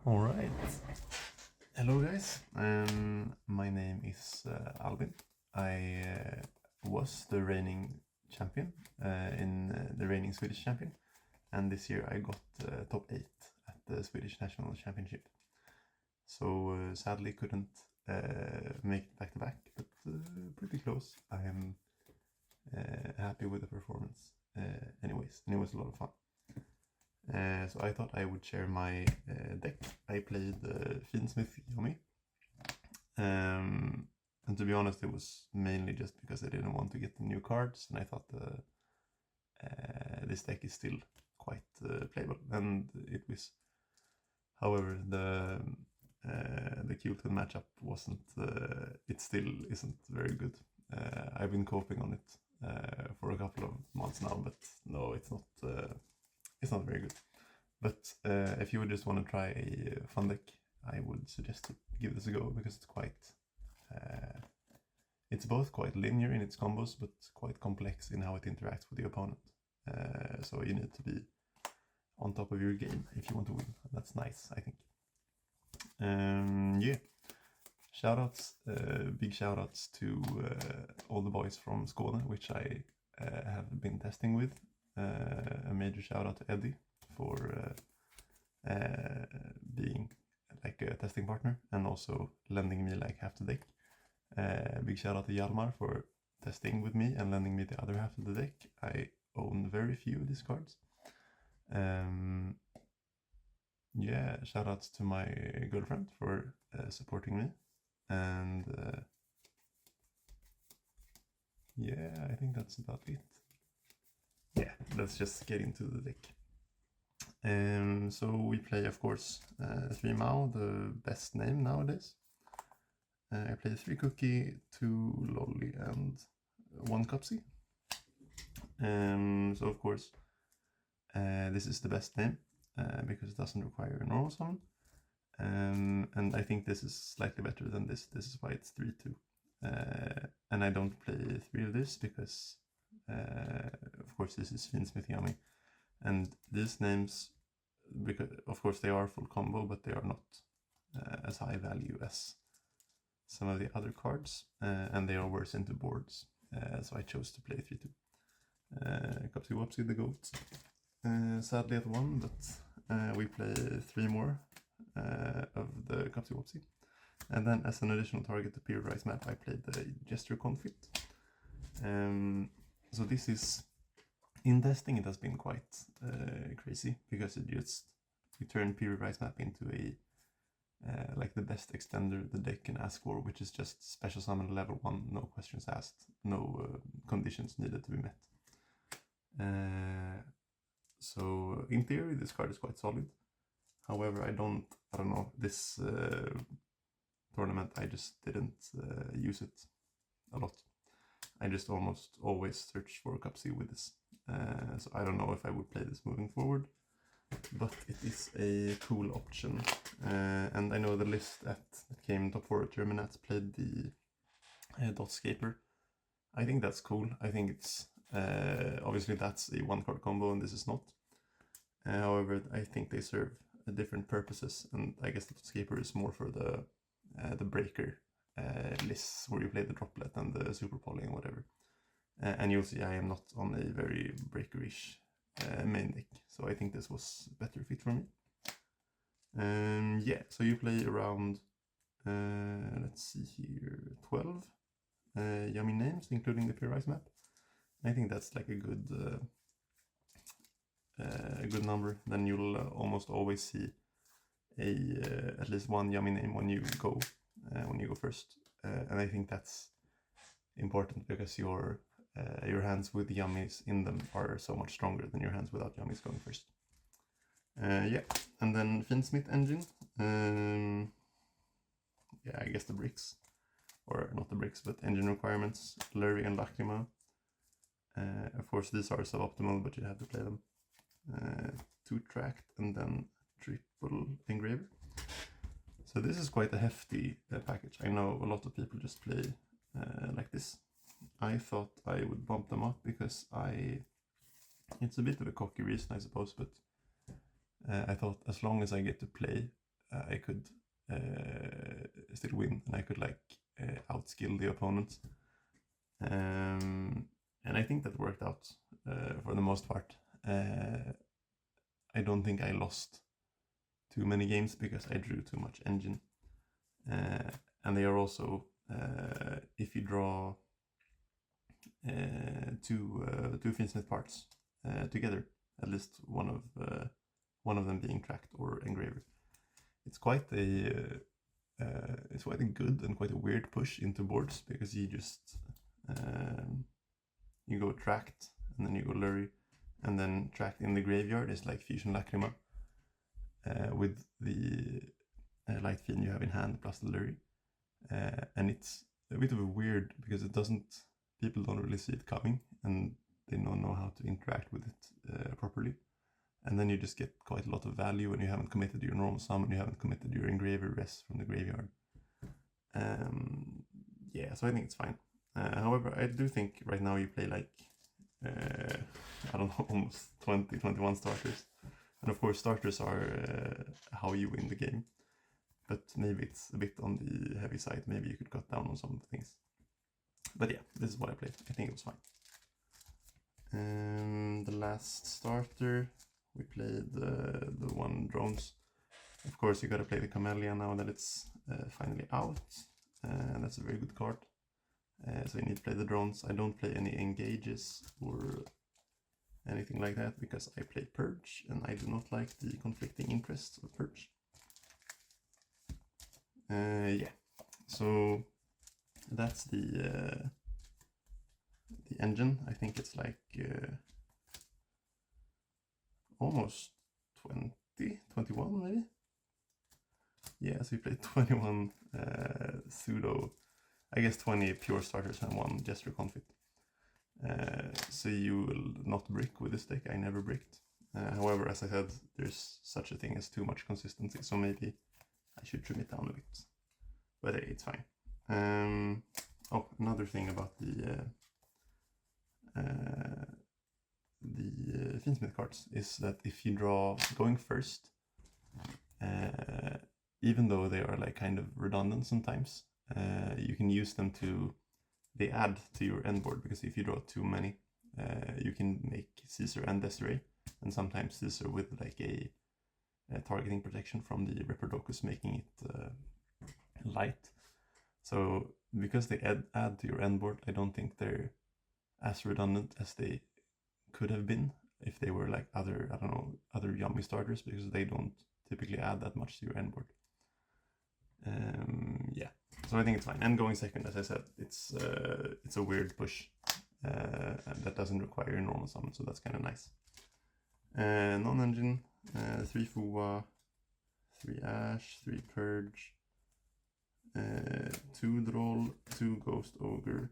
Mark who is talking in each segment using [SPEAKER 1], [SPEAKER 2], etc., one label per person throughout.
[SPEAKER 1] All right. Hello, guys. My name is Albin. I was the reigning champion in the reigning Swedish champion, and this year I got top 8 at the Swedish National Championship. So sadly couldn't make it back to back, but pretty close. I am happy with the performance anyways, and it was a lot of fun. So I thought I would share my deck. I played Fiendsmith Yummy. And to be honest, it was mainly just because I didn't want to get the new cards, and I thought this deck is still quite playable. And it was, however, the Q-Clan matchup wasn't. It still isn't very good. I've been coping on it for a couple of months now, but no, it's not. It's not very good. But if you would just want to try a fun deck, I would suggest to give this a go, because it's quite... it's both quite linear in its combos, but quite complex in how it interacts with the opponent. So you need to be on top of your game if you want to win. That's nice, I think. Yeah. Shoutouts, big shoutouts to all the boys from Skåne, which I have been testing with. A major shout out to Eddie for being like a testing partner and also lending me like half the deck. Big shout out to Hjalmar for testing with me and lending me the other half of the deck. I own very few of these cards. Yeah, shout outs to my girlfriend for supporting me, and yeah, I think that's about it. Yeah, let's just get into the deck. So we play, of course, 3 Mao, the best name nowadays. I play 3 Cookie, 2 Lolly, and 1 Cupsy. So of course, this is the best name because it doesn't require a normal summon. And I think this is slightly better than this. This is why it's 3-2. And I don't play 3 of this because of course this is Fiendsmith Yummy, and these names, because of course they are full combo, but they are not as high value as some of the other cards, and they are worse into boards, so I chose to play 3-2. Cupsy Wopsy the goat, sadly at 1, but we play 3 more of the Cupsy Wopsy, and then as an additional target to periodize map I played the Gesture Conflict. So this is, in testing it has been quite crazy, because you turn periodize map into a like the best extender the deck can ask for, which is just special summon level 1, no questions asked, no conditions needed to be met. So in theory this card is quite solid. However, I don't know, this tournament I just didn't use it a lot. I just almost always search for a Cupsy with this, so I don't know if I would play this moving forward, but it is a cool option. And I know the list that came top 4 at Germanats played the Dotscaper. I think that's cool. I think it's obviously that's a 1-card combo and this is not. However, I think they serve different purposes, and I guess the Dotscaper is more for the breaker lists where you play the droplet and the super poly and whatever. And you'll see I am not on a very breakerish main deck, so I think this was better fit for me. Yeah, so you play around, let's see here, 12 yummy names, including the periodize map. I think that's like a good number. Then you'll almost always see at least 1 yummy name when you go first, and I think that's important because your hands with yummies in them are so much stronger than your hands without yummies going first. Yeah, and then Fiendsmith engine. Yeah, I guess the bricks, or not the bricks, but engine requirements, Lurry and Lacrima. Of course these are suboptimal, but you have to play them. 2-tracked and then triple engraver. So this is quite a hefty package. I know a lot of people just play like this. I thought I would bump them up because it's a bit of a cocky reason, I suppose, but I thought as long as I get to play I could still win, and I could like outskill the opponent. And I think that worked out for the most part. I don't think I lost too many games because I drew too much engine. And they are also, if you draw two Fiendsmith parts together, at least one of them being tracked or engraver, it's quite a good and quite a weird push into boards, because you just you go tracked and then you go lurry, and then tracked in the graveyard is like Fusion Lacrima with the light fiend you have in hand plus the lurry, and it's a bit of a weird because people don't really see it coming, and they don't know how to interact with it properly, and then you just get quite a lot of value when you haven't committed your normal summon, you haven't committed your engraver rest from the graveyard. Yeah, so I think it's fine. However, I do think right now you play like I don't know, almost 20-21 starters, and of course starters are how you win the game, but maybe it's a bit on the heavy side. Maybe you could cut down on some of the things, but yeah, this is what I played. I think it was fine. The last starter we played the one drones. Of course you gotta play the Camellia now that it's finally out, and that's a very good card. So you need to play the drones. I don't play any engages or anything like that because I play Purge, and I do not like the conflicting interests of Purge. Yeah, so that's the engine. I think it's like almost 21 maybe. Yeah, so you play 21 pseudo, I guess 20 pure starters and one gesture conflict. So you will not brick with this deck. I never bricked. However, as I said, there's such a thing as too much consistency, so maybe I should trim it down a bit. But hey, it's fine. Oh, another thing about the Fiendsmith cards is that if you draw going first, even though they are like kind of redundant sometimes, you can use them they add to your end board, because if you draw too many, you can make Caesar and Desiree, and sometimes Caesar with like a targeting protection from the Riperdocus, making it light. So because they add to your end board, I don't think they're as redundant as they could have been if they were like other yummy starters, because they don't typically add that much to your end board. Yeah, so I think it's fine. And going second, as I said, it's a weird push that doesn't require a normal summon, so that's kind of nice. Non-engine, 3 Fua, 3 Ash, 3 Purge, 2 Droll, 2 Ghost Ogre,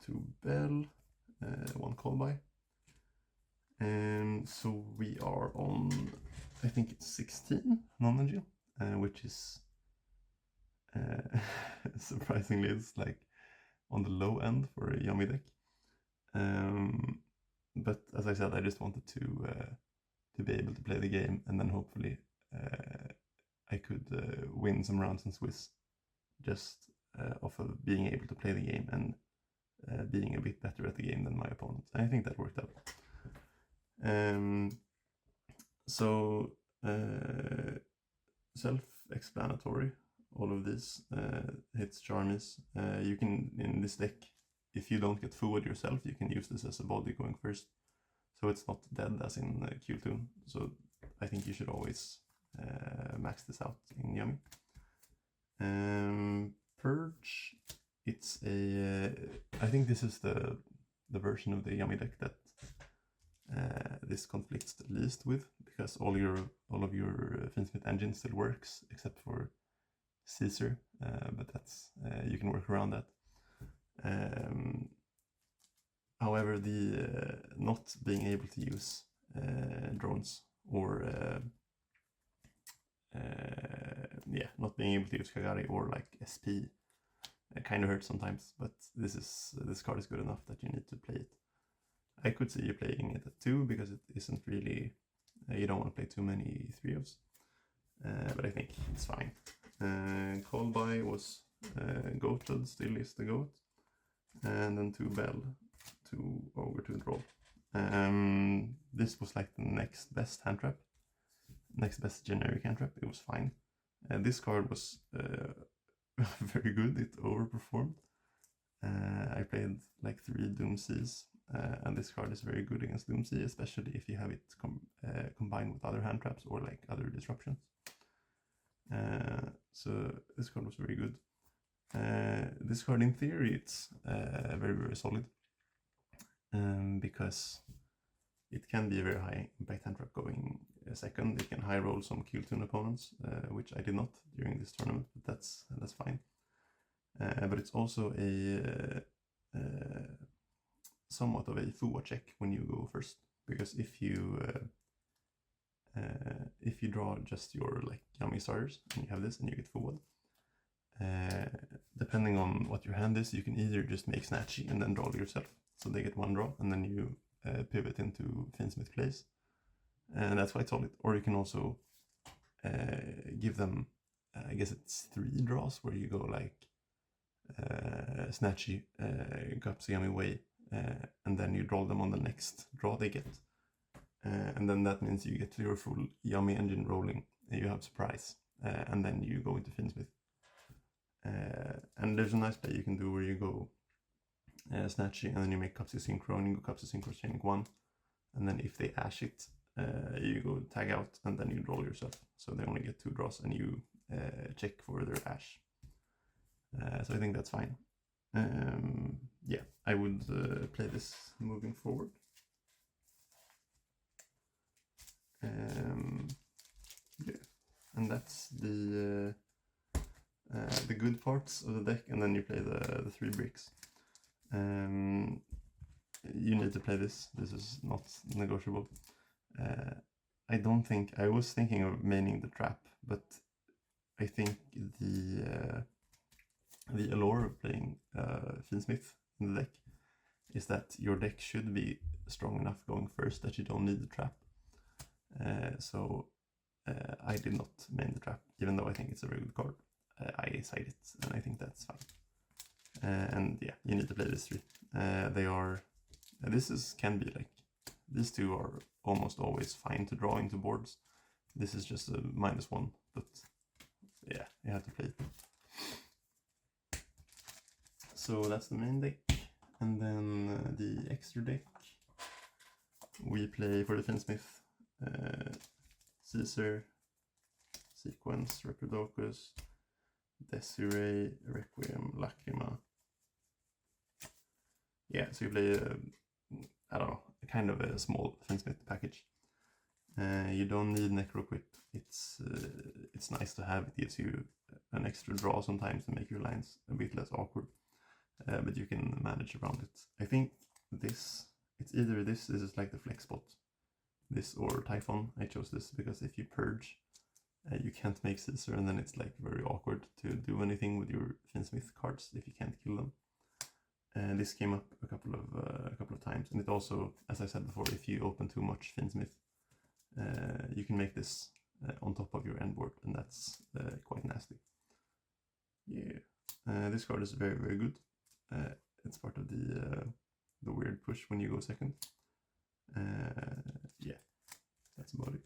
[SPEAKER 1] 2 Bell, 1 Callby. So we are on, I think it's 16 non-engine, which is surprisingly it's like on the low end for a yummy deck. But as I said, I just wanted to be able to play the game, and then hopefully I could win some rounds in Swiss just off of being able to play the game and being a bit better at the game than my opponent. I think that worked out. So self-explanatory, all of these hits Charmies. You can, in this deck, if you don't get fooled yourself, you can use this as a body going first, so it's not dead as in Q2. So I think you should always max this out in Yummy. Purge, it's a I think this is the version of the Yummy deck that this conflicts the least with, because all of your Fiendsmith engine still works except for Caesar, but that's you can work around that. However, the not being able to use drones, or not being able to use Kagari or like SP kind of hurts sometimes, but this card is good enough that you need to play it. I could see you playing it at 2 because it isn't really, you don't want to play too many 3-ofs. but I think it's fine. Callby was goated, still is the goat. And then 2 Bell, 2 Ogre, 2 Draw. This was like the next best hand trap. Next best generic hand trap. It was fine. This card was very good. It overperformed. I played like 3 Doomseas, and this card is very good against Doomsea, especially if you have it combined with other hand traps or like other disruptions. So this card was very good. This card, in theory, it's very, very solid, because it can be a very high impact hand trap going second. It can high roll some kill tune opponents, which I did not during this tournament, but that's fine. But it's also a somewhat of a FUA check when you go first, because if you draw just your like yummy starters and you have this and you get FUA, depending on what your hand is, you can either just make Snatchy and then draw yourself, so they get 1 draw, and then you pivot into Fiendsmith plays, and that's quite solid. Or you can also give them, I guess it's 3 draws, where you go like Snatchy, Gups, Yummy Way, and then you draw them on the next draw they get, and then that means you get your full Yummy engine rolling, and you have surprise, and then you go into Fiendsmith. And there's a nice play you can do where you go Snatchy, and then you make Cupsy Synchro, and you go Cupsy Synchro chaining 1, and then if they ash it, you go tag out, and then you roll yourself, so they only get 2 draws, and you check for their ash. So I think that's fine. Yeah, I would play this moving forward. Yeah, and that's the good parts of the deck, and then you play the 3 bricks. You need to play this. This is not negotiable. I don't think, I was thinking of maining the trap, but I think the allure of playing Fiendsmith in the deck is that your deck should be strong enough going first that you don't need the trap. So I did not main the trap, even though I think it's a very good card. I side it, and I think that's fine. And yeah, you need to play these 3. They are, can be like, these 2 are almost always fine to draw into boards. This is just a -1, but yeah, you have to play it. So that's the main deck, and then the extra deck, we play for the Fiendsmith, Caesar, Sequence, Reprodocus, Desiree, Requiem, Lacrima. Yeah, so you play, I don't know, kind of a small Fiendsmith package. You don't need Necroquip. It's nice to have. It gives you an extra draw sometimes to make your lines a bit less awkward. But you can manage around it. I think it's either this is like the flex spot, this or Typhon. I chose this because if you purge, you can't make Caesar, and then it's like very awkward to do anything with your Fiendsmith cards if you can't kill them. And this came up a couple of times, and it also, as I said before, if you open too much Fiendsmith, you can make this on top of your end board, and that's quite nasty. Yeah, this card is very, very good. It's part of the weird push when you go second. Yeah, that's about it.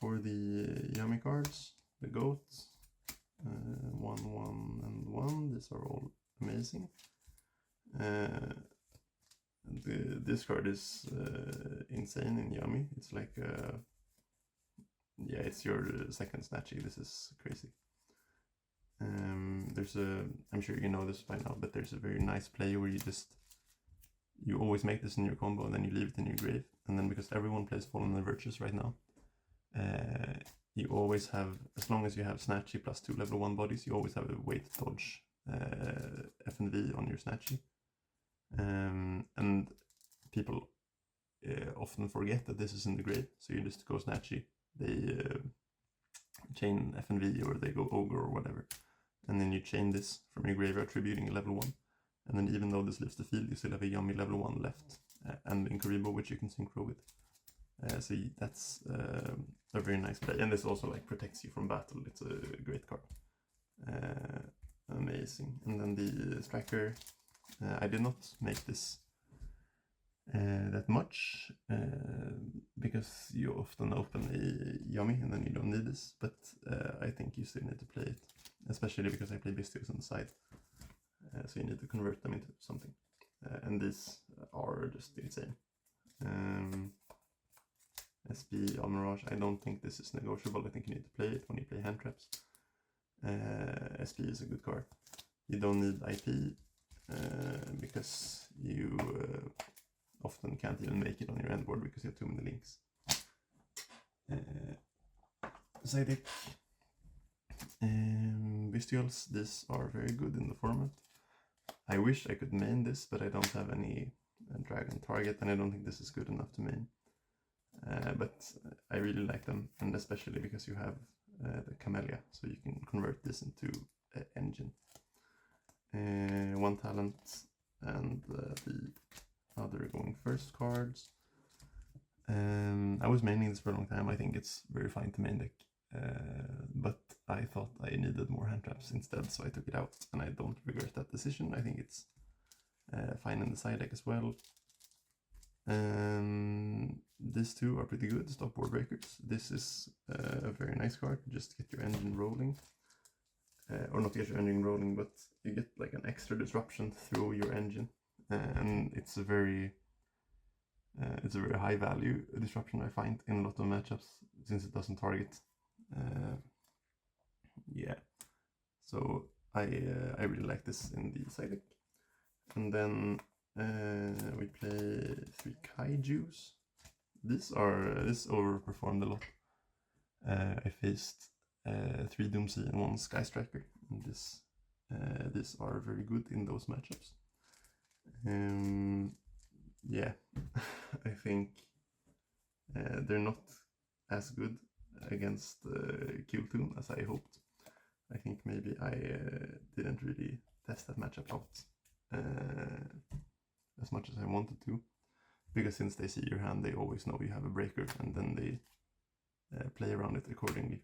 [SPEAKER 1] For the yummy cards, the goats, 1, 1, and 1. These are all amazing. This card is insane in yummy. It's like yeah, it's your second Snatchy. This is crazy. There's I'm sure you know this by now, but there's a very nice play where you always make this in your combo, and then you leave it in your grave, and then because everyone plays Fallen and Virtues right now, you always have, as long as you have Snatchy plus 2 level 1 bodies, you always have a weight dodge FNV on your Snatchy. And people often forget that this is in the grave, so you just go Snatchy, they chain FNV, or they go Ogre or whatever, and then you chain this from your graveyard, tributing a level 1, And then even though this leaves the field, you still have a Yummy level 1 left, and Inkaribo, which you can synchro with. So that's a very nice play, and this also like protects you from battle. It's a great card. Amazing. And then the Striker, I did not make this that much, because you often open a Yummy and then you don't need this, but I think you still need to play it, especially because I play Bystios on the side, so you need to convert them into something, and these are just insane. SP Almirage, I don't think this is negotiable. I think you need to play it when you play hand traps. SP is a good card. You don't need IP, because you often can't even make it on your end board because you have too many links. Side deck. Bystials, these are very good in the format. I wish I could main this, but I don't have any dragon target, and I don't think this is good enough to main. But I really like them, and especially because you have the Camellia, so you can convert this into engine. 1 talent, and the other going first cards. I was maining this for a long time. I think it's very fine to main deck, but I thought I needed more hand traps instead, so I took it out, and I don't regret that decision. I think it's fine in the side deck as well. These two are pretty good. Stop War Breakers. This is a very nice card. Just get your engine rolling, or not get your engine rolling, but you get like an extra disruption through your engine, and it's a very high value disruption, I find, in a lot of matchups, since it doesn't target. Yeah, so I really like this in the side deck. And then we play 3 Kaijus. This overperformed a lot. I faced 3 Doomsday and 1 Sky Striker, and these are very good in those matchups. Yeah, I think they're not as good against Qtoon as I hoped. I think maybe I didn't really test that matchup out as much as I wanted to, because since they see your hand, they always know you have a breaker, and then they play around it accordingly.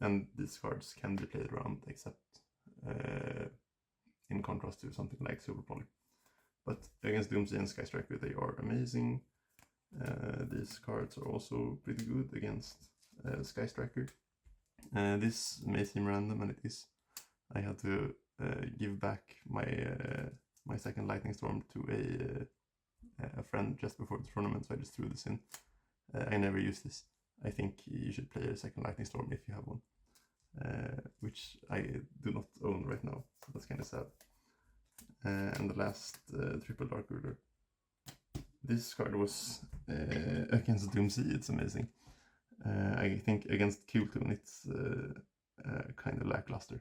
[SPEAKER 1] And these cards can be played around, except in contrast to something like Super Poly. But against Doomsday and Sky Striker, they are amazing. These cards are also pretty good against Sky Striker. This may seem random, and it is. I had to give back my my second Lightning Storm to a friend just before the tournament, so I just threw this in. I never use this. I think you should play a second Lightning Storm if you have one, which I do not own right now, so that's kind of sad. And the last triple Dark Ruler. This card was against Doomsday, it's amazing. I think against Qtoon it's kind of lackluster,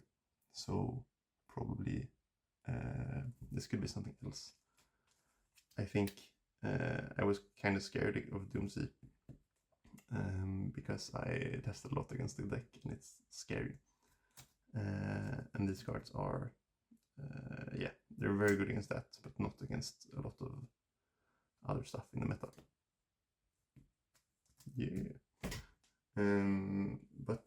[SPEAKER 1] so probably this could be something else. I think I was kind of scared of Doomsday because I tested a lot against the deck, and it's scary. And these cards are, yeah, they're very good against that, but not against a lot of other stuff in the meta. Yeah. But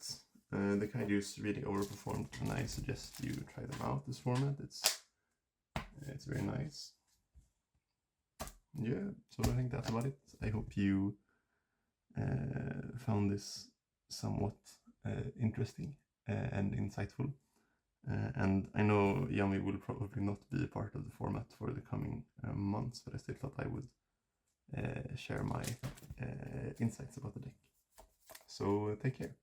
[SPEAKER 1] the Kaijus really overperformed, and I suggest you try them out, this format. It's very nice. Yeah, so I think that's about it. I hope you found this somewhat interesting and insightful. And I know Yummy will probably not be a part of the format for the coming months, but I still thought I would share my insights about the deck. So take care.